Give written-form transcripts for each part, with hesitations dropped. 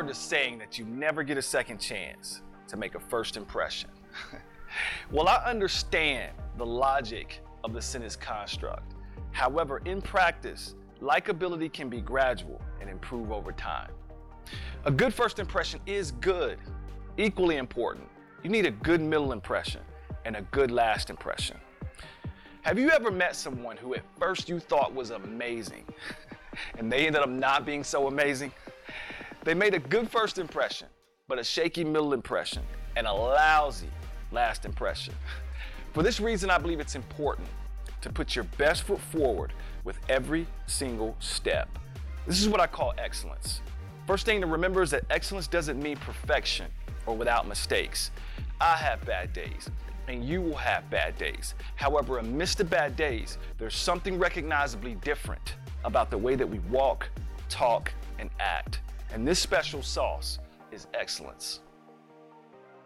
the saying that you never get a second chance to make a first impression? Well, I understand the logic of the sentence construct. However, in practice, likability can be gradual and improve over time. A good first impression is good. Equally important, you need a good middle impression and a good last impression. Have you ever met someone who at first you thought was amazing and they ended up not being so amazing? They made a good first impression, but a shaky middle impression and a lousy last impression. For this reason, I believe it's important to put your best foot forward with every single step. This is what I call excellence. First thing to remember is that excellence doesn't mean perfection or without mistakes. I have bad days, and you will have bad days. However, amidst the bad days, there's something recognizably different about the way that we walk, talk, and act. And this special sauce is excellence.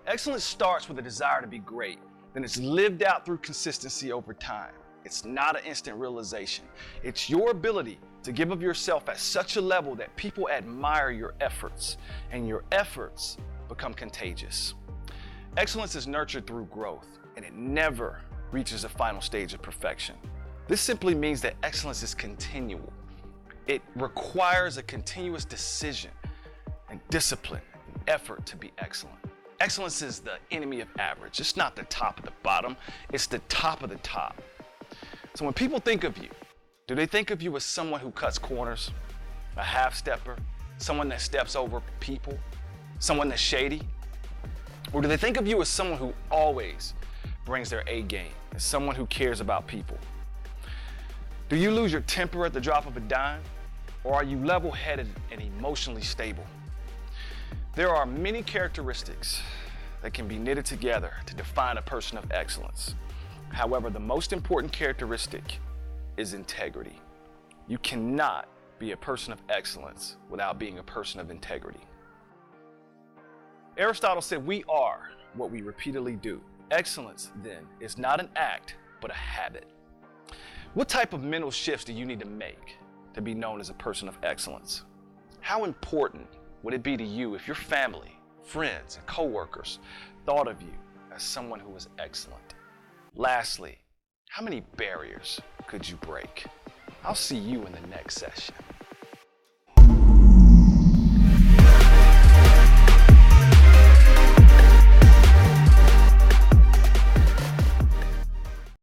Excellence starts with a desire to be great, then it's lived out through consistency over time. It's not an instant realization. It's your ability to give of yourself at such a level that people admire your efforts, and your efforts become contagious. Excellence is nurtured through growth, and it never reaches a final stage of perfection. This simply means that excellence is continual. It requires a continuous decision and discipline and effort to be excellent. Excellence is the enemy of average. It's not the top of the bottom, it's the top of the top. So when people think of you, do they think of you as someone who cuts corners, a half-stepper, someone that steps over people, someone that's shady? Or do they think of you as someone who always brings their A game, as someone who cares about people? Do you lose your temper at the drop of a dime? Or are you level-headed and emotionally stable? There are many characteristics that can be knitted together to define a person of excellence. However, the most important characteristic is integrity. You cannot be a person of excellence without being a person of integrity. Aristotle said we are what we repeatedly do. Excellence, then, is not an act, but a habit. What type of mental shifts do you need to make to be known as a person of excellence? How important would it be to you if your family, friends, and coworkers thought of you as someone who was excellent? Lastly, how many barriers could you break? I'll see you in the next session.